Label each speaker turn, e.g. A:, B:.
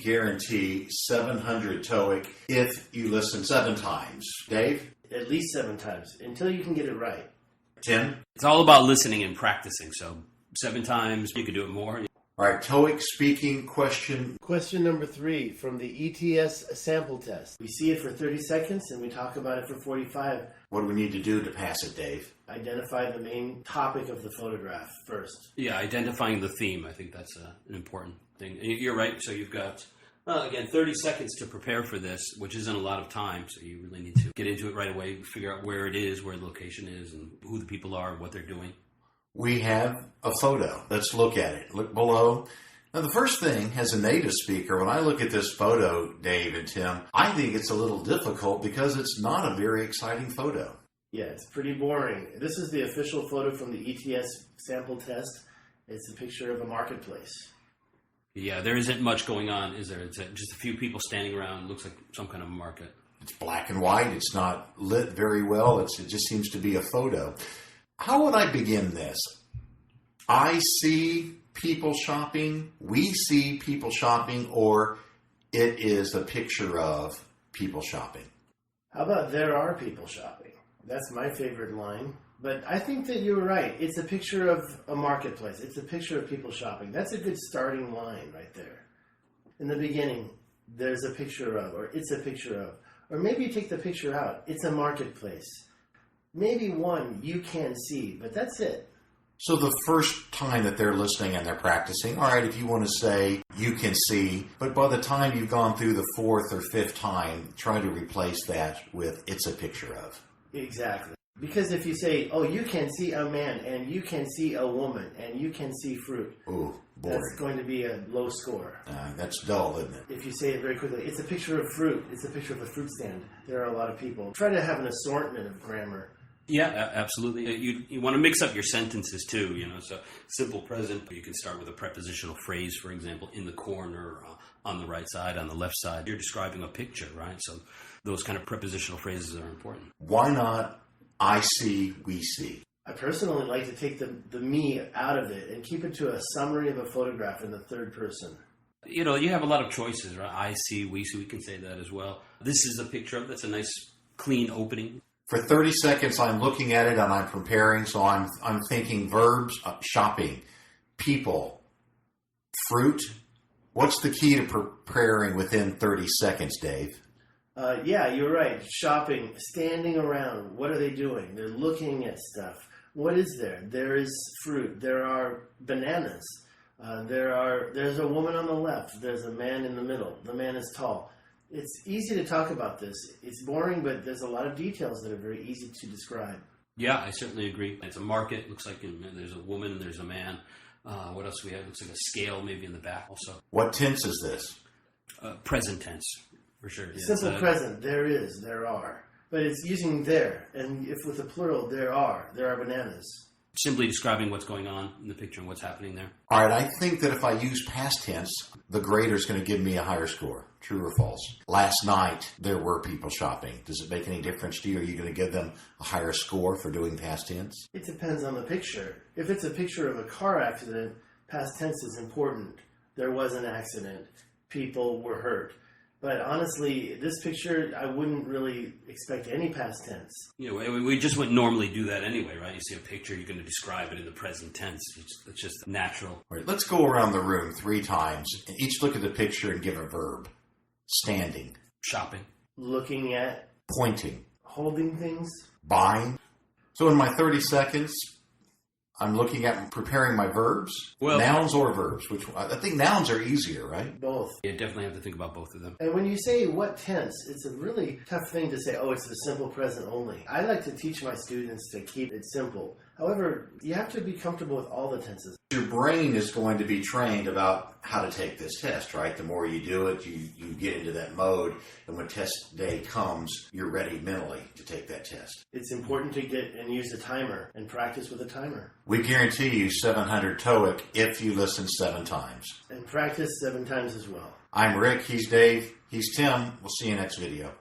A: guarantee 700 TOEIC if you listen 7 times. Dave?
B: At least 7 times, until you can get it right.
A: Tim?
C: It's all about listening and practicing, so 7 times, you could do it more.
A: All right, TOEIC speaking question.
B: Question number 3 from the ETS sample test. We see it for 30 seconds and we talk about it for 45.
A: What do we need to do to pass it, Dave?
B: Identify the main topic of the photograph first.
C: Yeah, identifying the theme, I think that's an important thing. And you're right, so you've got, again, 30 seconds to prepare for this, which isn't a lot of time, so you really need to get into it right away, figure out where it is, where the location is, and who the people are, what they're doing.
A: We have a photo. Let's look at it. Look below. Now, the first thing, as a native speaker, when I look at this photo, Dave and Tim, I think it's a little difficult because it's not a very exciting photo.
B: Yeah, it's pretty boring. This is the official photo from the ETS sample test. It's a picture of a marketplace.
C: Yeah, there isn't much going on, is there? It's just a few people standing around. It looks like some kind of a market.
A: It's black and white. It's not lit very well. It just seems to be a photo. How would I begin this? I see people shopping, we see people shopping, or it is a picture of people shopping?
B: How about there are people shopping? That's my favorite line. But I think that you're right. It's a picture of a marketplace. It's a picture of people shopping. That's a good starting line right there. In the beginning, there's a picture of, or it's a picture of. Or maybe you take the picture out. It's a marketplace. Maybe one you can see, but that's it.
A: So the first time that they're listening and they're practicing, all right, if you want to say you can see, but by the time you've gone through the 4th or 5th time, try to replace that with it's a picture of.
B: Exactly. Because if you say, oh, you can see a man, and you can see a woman, and you can see fruit,
A: ooh, boring.
B: That's going to be a low score.
A: That's dull, isn't it?
B: If you say it very quickly, it's a picture of fruit. It's a picture of a fruit stand. There are a lot of people. Try to have an assortment of grammar.
C: Yeah, absolutely. You want to mix up your sentences too, so simple present, you can start with a prepositional phrase, for example, in the corner, on the right side, on the left side. You're describing a picture, right? So those kind of prepositional phrases are important.
A: Why not I see, we see?
B: I personally like to take the me out of it and keep it to a summary of a photograph in the third person.
C: You have a lot of choices, right? I see, we can say that as well. This is a picture of, that's a nice clean opening.
A: For 30 seconds, I'm looking at it and I'm preparing, so I'm thinking verbs, shopping, people, fruit. What's the key to preparing within 30 seconds, Dave?
B: Yeah, you're right. Shopping, standing around. What are they doing? They're looking at stuff. What is there? There is fruit. There are bananas. There's a woman on the left. There's a man in the middle. The man is tall. It's easy to talk about this. It's boring, but there's a lot of details that are very easy to describe.
C: Yeah, I certainly agree. It's a market. Looks like there's a woman and there's a man. What else do we have? Looks like a scale maybe in the back also.
A: What tense is this?
C: Present tense, for sure. Yeah,
B: simple present. There is, there are. But it's using there. And if with a plural, there are bananas.
C: Simply describing what's going on in the picture and what's happening there.
A: All right, I think that if I use past tense, the grader's going to give me a higher score. True or false? Last night, there were people shopping. Does it make any difference to you? Are you going to give them a higher score for doing past tense?
B: It depends on the picture. If it's a picture of a car accident, past tense is important. There was an accident. People were hurt. But honestly, this picture, I wouldn't really expect any past tense.
C: We just wouldn't normally do that anyway, right? You see a picture, you're going to describe it in the present tense. It's just natural.
A: All right, let's go around the room 3 times and each look at the picture and give a verb. Standing.
C: Shopping.
B: Looking at.
A: Pointing.
B: Holding things.
A: Buying. So in my 30 seconds, I'm looking at and preparing my verbs, nouns or verbs, which I think nouns are easier, right?
B: Both.
C: You definitely have to think about both of them.
B: And when you say what tense, it's a really tough thing to say, oh, it's the simple present only. I like to teach my students to keep it simple. However, you have to be comfortable with all the tenses. Your
A: brain is going to be trained about how to take this test, right? The more you do it, you get into that mode. And when test day comes, you're ready mentally to take that test.
B: It's important to get and use a timer and practice with a timer.
A: We guarantee you 700 TOEIC if you listen 7 times.
B: And practice 7 times as well.
A: I'm Rick. He's Dave. He's Tim. We'll see you next video.